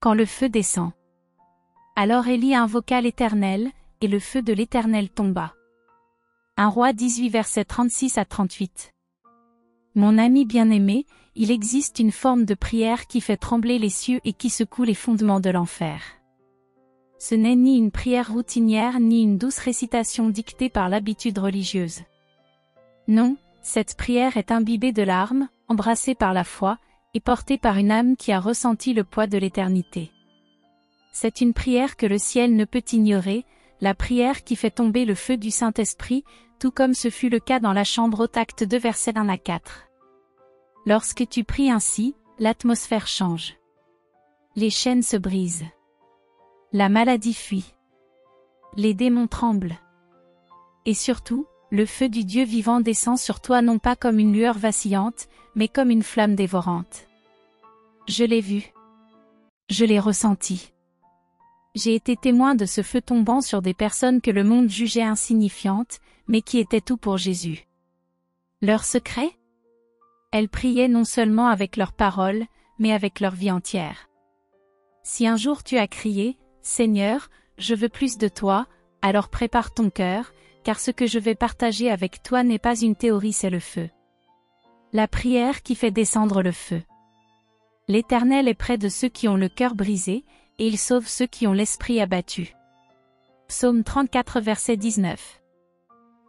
quand le feu descend. Alors Élie invoqua l'Éternel, et le feu de l'Éternel tomba. 1 Roi 18 versets 36 à 38. Mon ami bien-aimé, il existe une forme de prière qui fait trembler les cieux et qui secoue les fondements de l'enfer. Ce n'est ni une prière routinière ni une douce récitation dictée par l'habitude religieuse. Non, cette prière est imbibée de larmes, embrassée par la foi, et portée par une âme qui a ressenti le poids de l'éternité. C'est une prière que le ciel ne peut ignorer, la prière qui fait tomber le feu du Saint-Esprit, tout comme ce fut le cas dans la chambre haute acte 2 versets 1 à 4. Lorsque tu pries ainsi, l'atmosphère change. Les chaînes se brisent. La maladie fuit. Les démons tremblent. Et surtout, le feu du Dieu vivant descend sur toi non pas comme une lueur vacillante, mais comme une flamme dévorante. Je l'ai vu. Je l'ai ressenti. J'ai été témoin de ce feu tombant sur des personnes que le monde jugeait insignifiantes, mais qui étaient tout pour Jésus. Leur secret ? Elles priaient non seulement avec leurs paroles, mais avec leur vie entière. Si un jour tu as crié, « Seigneur, je veux plus de toi », alors prépare ton cœur, car ce que je vais partager avec toi n'est pas une théorie, c'est le feu. La prière qui fait descendre le feu. L'Éternel est près de ceux qui ont le cœur brisé, et il sauve ceux qui ont l'esprit abattu. Psaume 34 verset 19.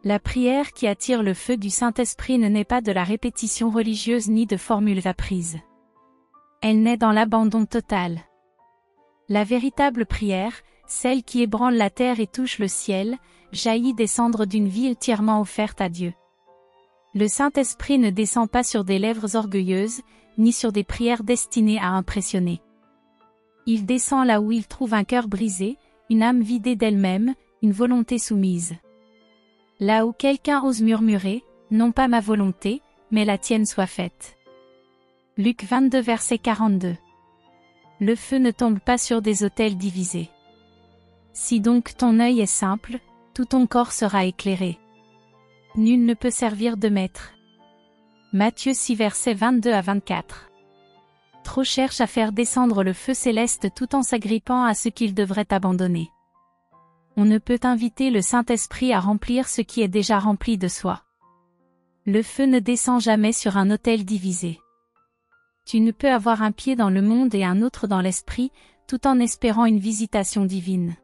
La prière qui attire le feu du Saint-Esprit ne naît pas de la répétition religieuse ni de formules apprises. Elle naît dans l'abandon total. La véritable prière, celle qui ébranle la terre et touche le ciel, jaillit descendre d'une vie entièrement offerte à Dieu. Le Saint-Esprit ne descend pas sur des lèvres orgueilleuses, ni sur des prières destinées à impressionner. Il descend là où il trouve un cœur brisé, une âme vidée d'elle-même, une volonté soumise. Là où quelqu'un ose murmurer, non pas ma volonté, mais la tienne soit faite. Luc 22 verset 42. Le feu ne tombe pas sur des autels divisés. Si donc ton œil est simple, tout ton corps sera éclairé. Nul ne peut servir de maître. Matthieu 6 versets 22 à 24. Trop cherche à faire descendre le feu céleste tout en s'agrippant à ce qu'il devrait abandonner. On ne peut inviter le Saint-Esprit à remplir ce qui est déjà rempli de soi. Le feu ne descend jamais sur un autel divisé. Tu ne peux avoir un pied dans le monde et un autre dans l'esprit, tout en espérant une visitation divine.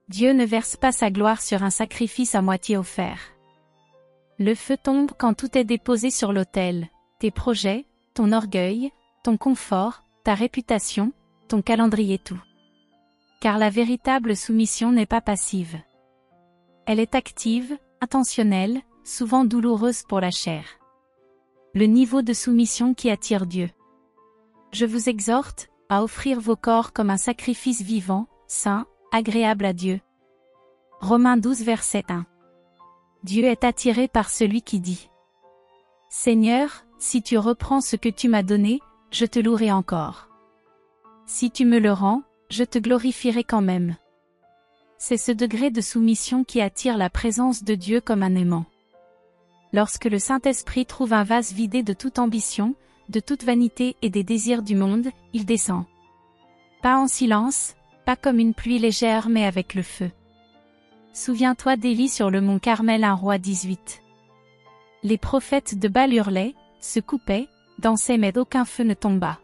Dieu ne verse pas sa gloire sur un sacrifice à moitié offert. Le feu tombe quand tout est déposé sur l'autel, tes projets, ton orgueil, ton confort, ta réputation, ton calendrier, tout. Car la véritable soumission n'est pas passive. Elle est active, intentionnelle, souvent douloureuse pour la chair. Le niveau de soumission qui attire Dieu. Je vous exhorte à offrir vos corps comme un sacrifice vivant, saint, agréable à Dieu. Romains 12 verset 1. Dieu est attiré par celui qui dit : Seigneur, si tu reprends ce que tu m'as donné, je te louerai encore. Si tu me le rends, je te glorifierai quand même. C'est ce degré de soumission qui attire la présence de Dieu comme un aimant. Lorsque le Saint-Esprit trouve un vase vidé de toute ambition, de toute vanité et des désirs du monde, il descend. Pas en silence, pas comme une pluie légère mais avec le feu. Souviens-toi d'Élie sur le mont Carmel 1 Roi 18. Les prophètes de Baal hurlaient, se coupaient, dansaient mais aucun feu ne tomba.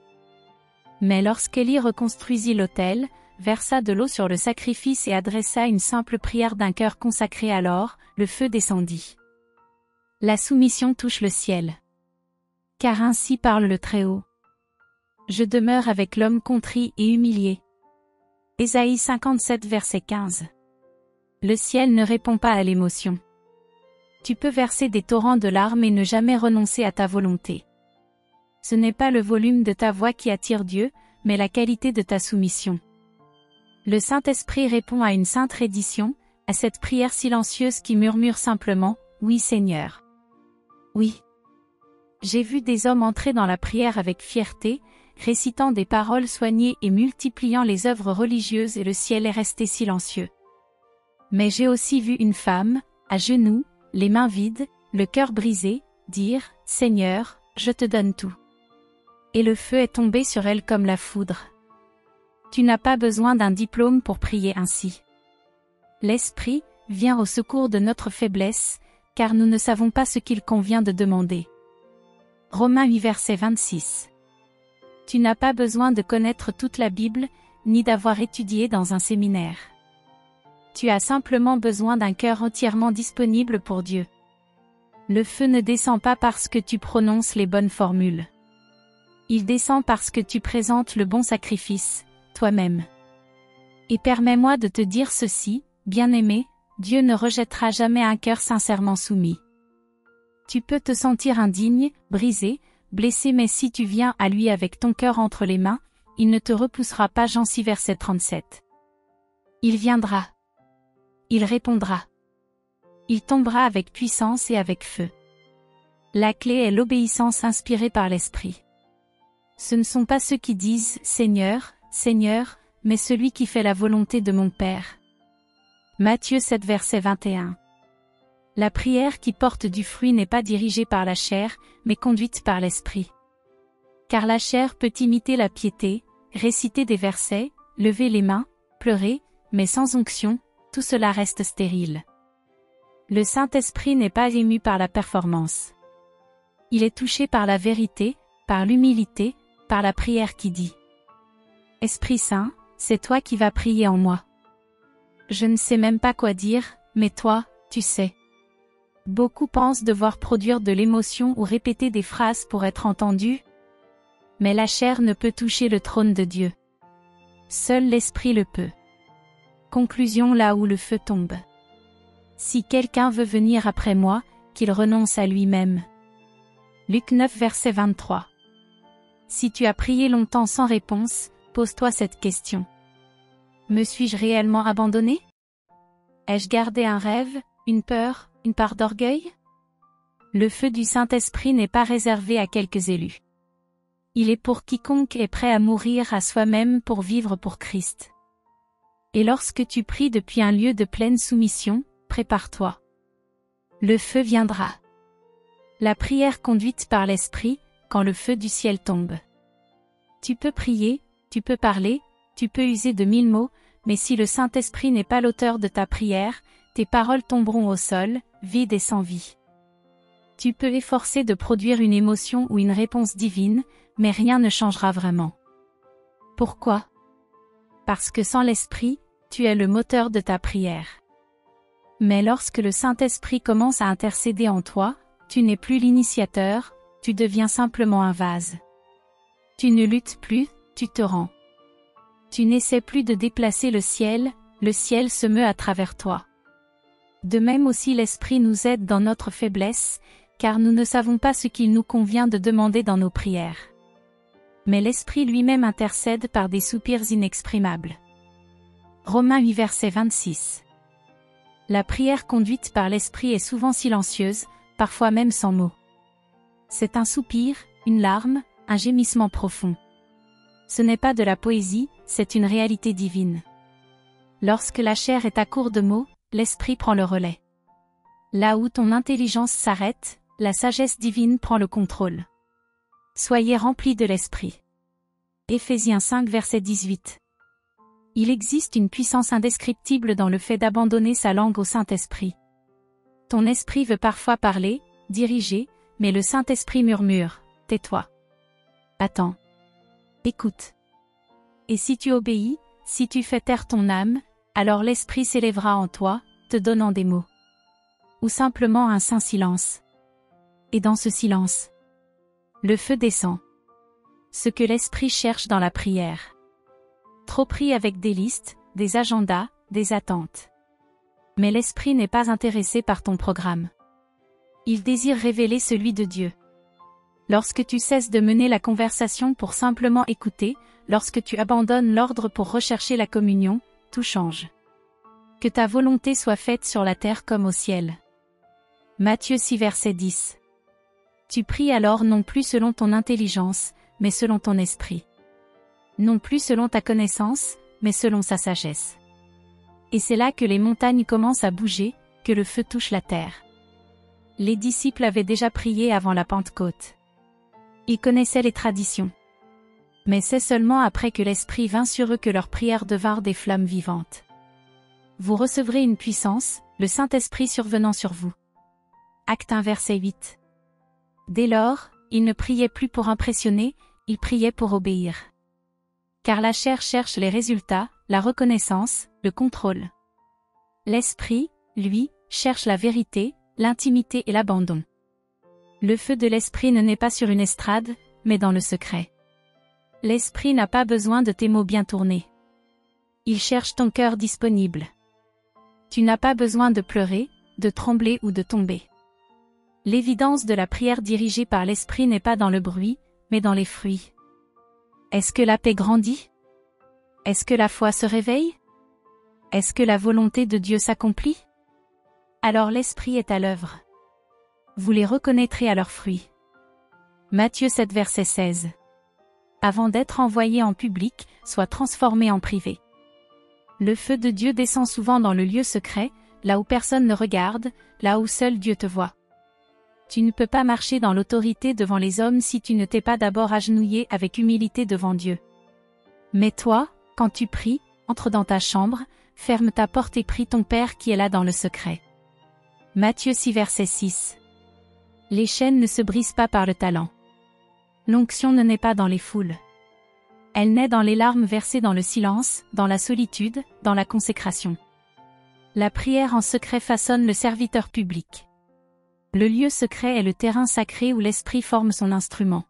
Mais lorsqu'Élie reconstruisit l'autel, versa de l'eau sur le sacrifice et adressa une simple prière d'un cœur consacré alors, le feu descendit. La soumission touche le ciel. Car ainsi parle le Très-Haut. Je demeure avec l'homme contrit et humilié. Ésaïe 57 verset 15. Le ciel ne répond pas à l'émotion. Tu peux verser des torrents de larmes et ne jamais renoncer à ta volonté. Ce n'est pas le volume de ta voix qui attire Dieu, mais la qualité de ta soumission. Le Saint-Esprit répond à une sainte reddition, à cette prière silencieuse qui murmure simplement « Oui Seigneur. Oui. » J'ai vu des hommes entrer dans la prière avec fierté, récitant des paroles soignées et multipliant les œuvres religieuses et le ciel est resté silencieux. Mais j'ai aussi vu une femme, à genoux, les mains vides, le cœur brisé, dire « Seigneur, je te donne tout. » Et le feu est tombé sur elle comme la foudre. Tu n'as pas besoin d'un diplôme pour prier ainsi. L'Esprit vient au secours de notre faiblesse, car nous ne savons pas ce qu'il convient de demander. Romains 8 verset 26. Tu n'as pas besoin de connaître toute la Bible, ni d'avoir étudié dans un séminaire. Tu as simplement besoin d'un cœur entièrement disponible pour Dieu. Le feu ne descend pas parce que tu prononces les bonnes formules. Il descend parce que tu présentes le bon sacrifice, toi-même. Et permets-moi de te dire ceci, bien-aimé, Dieu ne rejettera jamais un cœur sincèrement soumis. Tu peux te sentir indigne, brisé, blessé, mais si tu viens à lui avec ton cœur entre les mains, il ne te repoussera pas. Jean 6 verset 37. Il viendra. Il répondra. Il tombera avec puissance et avec feu. La clé est l'obéissance inspirée par l'Esprit. Ce ne sont pas ceux qui disent « Seigneur, Seigneur », mais celui qui fait la volonté de mon Père. Matthieu 7 verset 21. La prière qui porte du fruit n'est pas dirigée par la chair, mais conduite par l'Esprit. Car la chair peut imiter la piété, réciter des versets, lever les mains, pleurer, mais sans onction, tout cela reste stérile. Le Saint-Esprit n'est pas ému par la performance. Il est touché par la vérité, par l'humilité, par la prière qui dit « Esprit Saint, c'est toi qui vas prier en moi. Je ne sais même pas quoi dire, mais toi, tu sais. » Beaucoup pensent devoir produire de l'émotion ou répéter des phrases pour être entendus. Mais la chair ne peut toucher le trône de Dieu. Seul l'Esprit le peut. Conclusion là où le feu tombe. Si quelqu'un veut venir après moi, qu'il renonce à lui-même. Luc 9 verset 23. Si tu as prié longtemps sans réponse, pose-toi cette question. Me suis-je réellement abandonné? Ai-je gardé un rêve, une peur, une part d'orgueil? Le feu du Saint-Esprit n'est pas réservé à quelques élus. Il est pour quiconque est prêt à mourir à soi-même pour vivre pour Christ. Et lorsque tu pries depuis un lieu de pleine soumission, prépare-toi. Le feu viendra. La prière conduite par l'Esprit, quand le feu du ciel tombe. Tu peux prier, tu peux parler, tu peux user de 1000 mots, mais si le Saint-Esprit n'est pas l'auteur de ta prière, tes paroles tomberont au sol, vides et sans vie. Tu peux efforcer de produire une émotion ou une réponse divine, mais rien ne changera vraiment. Pourquoi? Parce que sans l'Esprit, tu es le moteur de ta prière. Mais lorsque le Saint-Esprit commence à intercéder en toi, tu n'es plus l'initiateur, tu deviens simplement un vase. Tu ne luttes plus, tu te rends. Tu n'essaies plus de déplacer le ciel se meut à travers toi. De même aussi l'Esprit nous aide dans notre faiblesse, car nous ne savons pas ce qu'il nous convient de demander dans nos prières. Mais l'Esprit lui-même intercède par des soupirs inexprimables. Romains 8 verset 26. La prière conduite par l'Esprit est souvent silencieuse, parfois même sans mots. C'est un soupir, une larme, un gémissement profond. Ce n'est pas de la poésie, c'est une réalité divine. Lorsque la chair est à court de mots, l'Esprit prend le relais. Là où ton intelligence s'arrête, la sagesse divine prend le contrôle. Soyez remplis de l'Esprit. Éphésiens 5 verset 18. Il existe une puissance indescriptible dans le fait d'abandonner sa langue au Saint-Esprit. Ton esprit veut parfois parler, diriger, mais le Saint-Esprit murmure, « Tais-toi. Attends. Écoute. » Et si tu obéis, si tu fais taire ton âme, alors l'Esprit s'élèvera en toi, te donnant des mots. Ou simplement un saint silence. Et dans ce silence, le feu descend. Ce que l'Esprit cherche dans la prière. Trop pris avec des listes, des agendas, des attentes. Mais l'Esprit n'est pas intéressé par ton programme. Il désire révéler celui de Dieu. Lorsque tu cesses de mener la conversation pour simplement écouter, lorsque tu abandonnes l'ordre pour rechercher la communion, tout change. Que ta volonté soit faite sur la terre comme au ciel. Matthieu 6 verset 10. Tu pries alors non plus selon ton intelligence, mais selon ton esprit. Non plus selon ta connaissance, mais selon sa sagesse. Et c'est là que les montagnes commencent à bouger, que le feu touche la terre. Les disciples avaient déjà prié avant la Pentecôte. Ils connaissaient les traditions. Mais c'est seulement après que l'Esprit vint sur eux que leurs prières devinrent des flammes vivantes. Vous recevrez une puissance, le Saint-Esprit survenant sur vous. Acte 1 verset 8. Dès lors, ils ne priaient plus pour impressionner, ils priaient pour obéir. Car la chair cherche les résultats, la reconnaissance, le contrôle. L'Esprit, lui, cherche la vérité, l'intimité et l'abandon. Le feu de l'Esprit ne naît pas sur une estrade, mais dans le secret. L'Esprit n'a pas besoin de tes mots bien tournés. Il cherche ton cœur disponible. Tu n'as pas besoin de pleurer, de trembler ou de tomber. L'évidence de la prière dirigée par l'Esprit n'est pas dans le bruit, mais dans les fruits. Est-ce que la paix grandit? Est-ce que la foi se réveille? Est-ce que la volonté de Dieu s'accomplit? Alors l'Esprit est à l'œuvre. Vous les reconnaîtrez à leurs fruits. Matthieu 7 verset 16. Avant d'être envoyé en public, sois transformé en privé. Le feu de Dieu descend souvent dans le lieu secret, là où personne ne regarde, là où seul Dieu te voit. Tu ne peux pas marcher dans l'autorité devant les hommes si tu ne t'es pas d'abord agenouillé avec humilité devant Dieu. Mais toi, quand tu pries, entre dans ta chambre, ferme ta porte et prie ton Père qui est là dans le secret. Matthieu 6 verset 6. Les chaînes ne se brisent pas par le talent. L'onction ne naît pas dans les foules. Elle naît dans les larmes versées dans le silence, dans la solitude, dans la consécration. La prière en secret façonne le serviteur public. Le lieu secret est le terrain sacré où l'Esprit forme son instrument.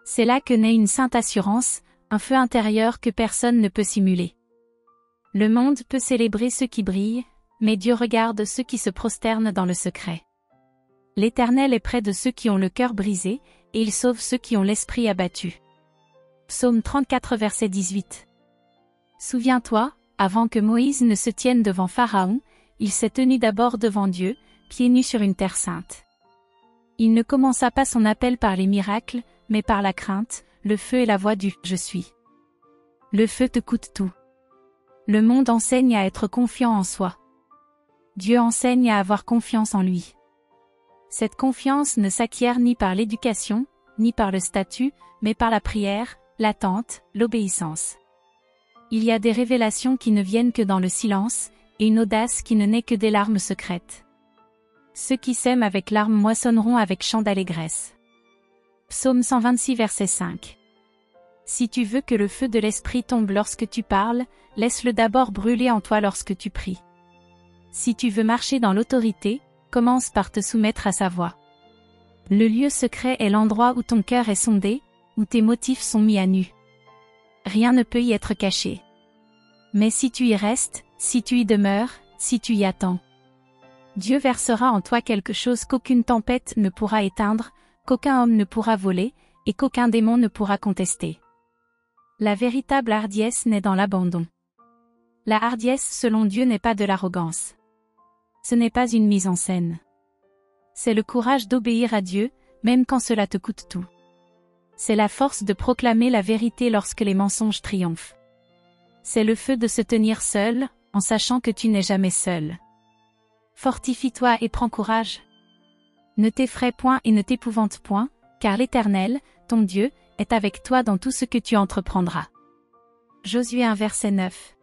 C'est là que naît une sainte assurance, un feu intérieur que personne ne peut simuler. Le monde peut célébrer ceux qui brillent, mais Dieu regarde ceux qui se prosternent dans le secret. L'Éternel est près de ceux qui ont le cœur brisé, et il sauve ceux qui ont l'esprit abattu. Psaume 34 verset 18. Souviens-toi, avant que Moïse ne se tienne devant Pharaon, il s'est tenu d'abord devant Dieu, pieds nus sur une terre sainte. Il ne commença pas son appel par les miracles, mais par la crainte, le feu et la voix du « Je suis ». Le feu te coûte tout. Le monde enseigne à être confiant en soi. Dieu enseigne à avoir confiance en lui. Cette confiance ne s'acquiert ni par l'éducation, ni par le statut, mais par la prière, l'attente, l'obéissance. Il y a des révélations qui ne viennent que dans le silence, et une audace qui ne naît que des larmes secrètes. Ceux qui sèment avec larmes moissonneront avec chant d'allégresse. Psaume 126 verset 5. Si tu veux que le feu de l'Esprit tombe lorsque tu parles, laisse-le d'abord brûler en toi lorsque tu pries. Si tu veux marcher dans l'autorité, commence par te soumettre à sa voix. Le lieu secret est l'endroit où ton cœur est sondé, où tes motifs sont mis à nu. Rien ne peut y être caché. Mais si tu y restes, si tu y demeures, si tu y attends, Dieu versera en toi quelque chose qu'aucune tempête ne pourra éteindre, qu'aucun homme ne pourra voler, et qu'aucun démon ne pourra contester. La véritable hardiesse naît dans l'abandon. La hardiesse selon Dieu n'est pas de l'arrogance. Ce n'est pas une mise en scène. C'est le courage d'obéir à Dieu, même quand cela te coûte tout. C'est la force de proclamer la vérité lorsque les mensonges triomphent. C'est le feu de se tenir seul, en sachant que tu n'es jamais seul. Fortifie-toi et prends courage. Ne t'effraie point et ne t'épouvante point, car l'Éternel, ton Dieu, est avec toi dans tout ce que tu entreprendras. Josué 1 verset 9.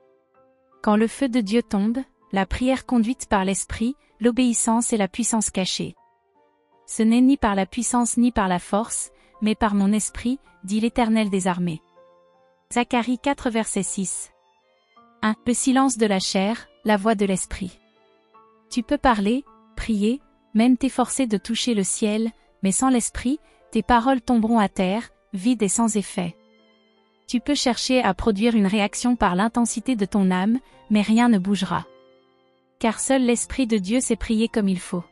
Quand le feu de Dieu tombe, la prière conduite par l'Esprit, l'obéissance et la puissance cachée. Ce n'est ni par la puissance ni par la force, mais par mon esprit, dit l'Éternel des armées. Zacharie 4 verset 6. 1. Le silence de la chair, la voix de l'Esprit. Tu peux parler, prier, même t'efforcer de toucher le ciel, mais sans l'Esprit, tes paroles tomberont à terre, vides et sans effet. Tu peux chercher à produire une réaction par l'intensité de ton âme, mais rien ne bougera. Car seul l'Esprit de Dieu sait prier comme il faut.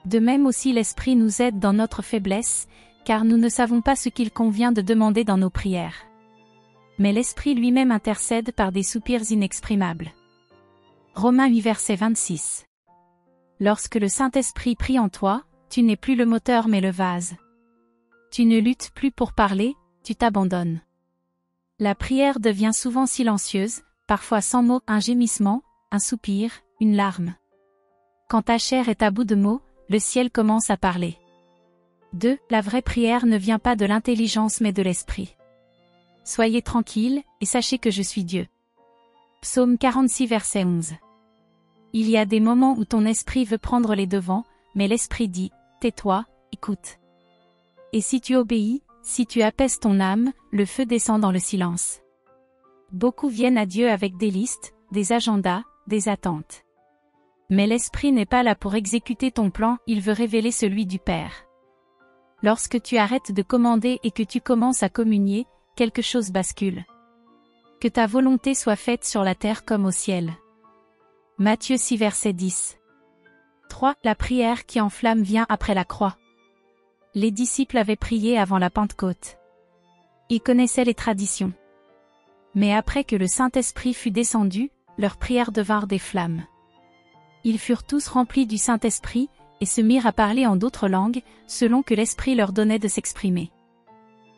De même aussi l'Esprit nous aide dans notre faiblesse, car nous ne savons pas ce qu'il convient de demander dans nos prières. Mais l'Esprit lui-même intercède par des soupirs inexprimables. Romains 8 verset 26. Lorsque le Saint-Esprit prie en toi, tu n'es plus le moteur mais le vase. Tu ne luttes plus pour parler, tu t'abandonnes. La prière devient souvent silencieuse, parfois sans mots, un gémissement, un soupir, une larme. Quand ta chair est à bout de mots, le ciel commence à parler. 2. La vraie prière ne vient pas de l'intelligence mais de l'esprit. soyez tranquilles, et sachez que je suis Dieu. Psaume 46 verset 11. Il y a des moments où ton esprit veut prendre les devants, mais l'esprit dit, tais-toi, écoute. Et si tu obéis, si tu apaises ton âme, le feu descend dans le silence. Beaucoup viennent à Dieu avec des listes, des agendas, des attentes. Mais l'esprit n'est pas là pour exécuter ton plan, il veut révéler celui du Père. Lorsque tu arrêtes de commander et que tu commences à communier, quelque chose bascule. Que ta volonté soit faite sur la terre comme au ciel. Matthieu 6 verset 10. 3. La prière qui enflamme vient après la croix. Les disciples avaient prié avant la Pentecôte. Ils connaissaient les traditions. Mais après que le Saint-Esprit fut descendu, leurs prières devinrent des flammes. Ils furent tous remplis du Saint-Esprit, et se mirent à parler en d'autres langues, selon que l'Esprit leur donnait de s'exprimer.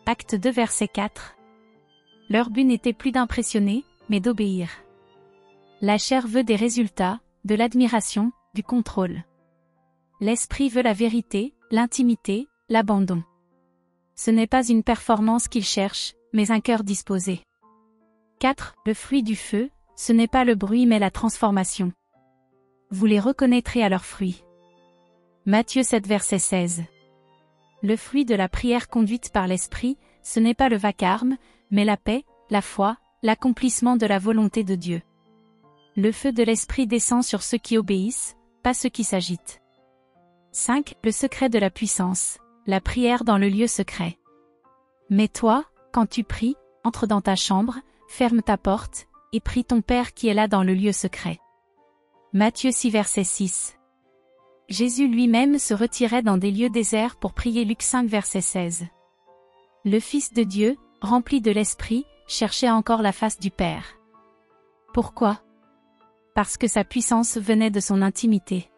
Acte 2 verset 4. Leur but n'était plus d'impressionner, mais d'obéir. La chair veut des résultats, de l'admiration, du contrôle. L'Esprit veut la vérité, l'intimité, l'abandon. Ce n'est pas une performance qu'il cherche, mais un cœur disposé. 4. Le fruit du feu, ce n'est pas le bruit mais la transformation. Vous les reconnaîtrez à leurs fruits. Matthieu 7 verset 16. Le fruit de la prière conduite par l'Esprit, ce n'est pas le vacarme, mais la paix, la foi, l'accomplissement de la volonté de Dieu. Le feu de l'Esprit descend sur ceux qui obéissent, pas ceux qui s'agitent. 5. Le secret de la puissance, la prière dans le lieu secret. Mais toi, quand tu pries, entre dans ta chambre, ferme ta porte, et prie ton Père qui est là dans le lieu secret. Matthieu 6 verset 6. Jésus lui-même se retirait dans des lieux déserts pour prier. Luc 5 verset 16. Le Fils de Dieu, rempli de l'Esprit, cherchait encore la face du Père. Pourquoi? Parce que sa puissance venait de son intimité.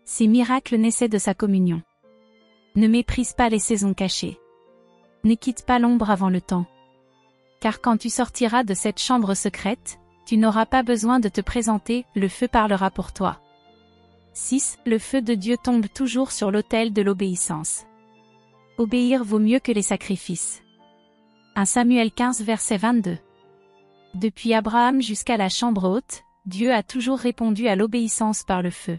Ses miracles naissaient de sa communion. Ne méprise pas les saisons cachées. Ne quitte pas l'ombre avant le temps. Car quand tu sortiras de cette chambre secrète, tu n'auras pas besoin de te présenter, le feu parlera pour toi. 6. Le feu de Dieu tombe toujours sur l'autel de l'obéissance. Obéir vaut mieux que les sacrifices. 1 Samuel 15 verset 22. Depuis Abraham jusqu'à la chambre haute, Dieu a toujours répondu à l'obéissance par le feu.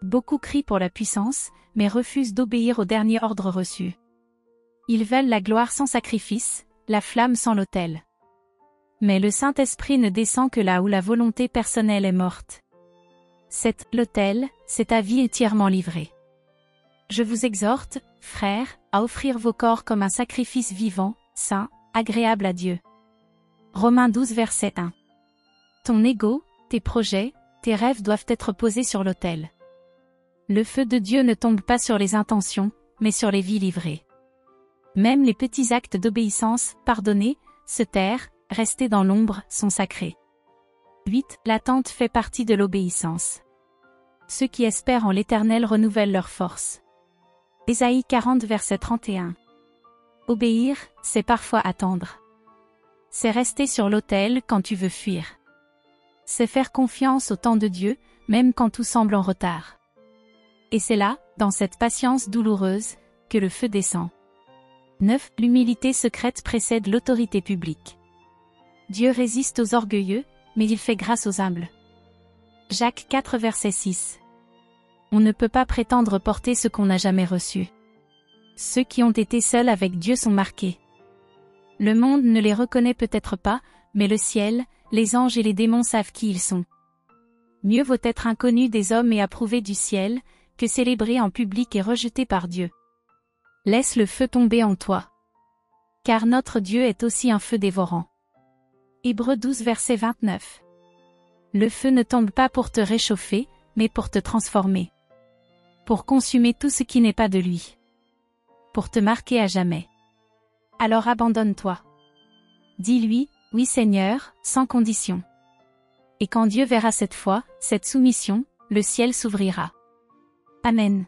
Beaucoup crient pour la puissance, mais refusent d'obéir au dernier ordre reçu. Ils veulent la gloire sans sacrifice, la flamme sans l'autel. Mais le Saint-Esprit ne descend que là où la volonté personnelle est morte. 7. L'autel, c'est ta vie entièrement livrée. Je vous exhorte, frères, à offrir vos corps comme un sacrifice vivant, saint, agréable à Dieu. Romains 12 verset 1. Ton ego, tes projets, tes rêves doivent être posés sur l'autel. Le feu de Dieu ne tombe pas sur les intentions, mais sur les vies livrées. Même les petits actes d'obéissance, pardonner, se taire, rester dans l'ombre, sont sacrés. 8. L'attente fait partie de l'obéissance. Ceux qui espèrent en l'Éternel renouvellent leur force. Ésaïe 40 verset 31. Obéir, c'est parfois attendre. C'est rester sur l'autel quand tu veux fuir. C'est faire confiance au temps de Dieu, même quand tout semble en retard. Et c'est là, dans cette patience douloureuse, que le feu descend. 9. L'humilité secrète précède l'autorité publique. Dieu résiste aux orgueilleux, mais il fait grâce aux humbles. Jacques 4 verset 6. On ne peut pas prétendre porter ce qu'on n'a jamais reçu. Ceux qui ont été seuls avec Dieu sont marqués. Le monde ne les reconnaît peut-être pas, mais le ciel, les anges et les démons savent qui ils sont. Mieux vaut être inconnu des hommes et approuvé du ciel, que célébré en public et rejeté par Dieu. Laisse le feu tomber en toi. Car notre Dieu est aussi un feu dévorant. Hébreux 12 verset 29. Le feu ne tombe pas pour te réchauffer, mais pour te transformer. Pour consumer tout ce qui n'est pas de lui. Pour te marquer à jamais. Alors abandonne-toi. Dis-lui, oui Seigneur, sans condition. Et quand Dieu verra cette foi, cette soumission, le ciel s'ouvrira. Amen.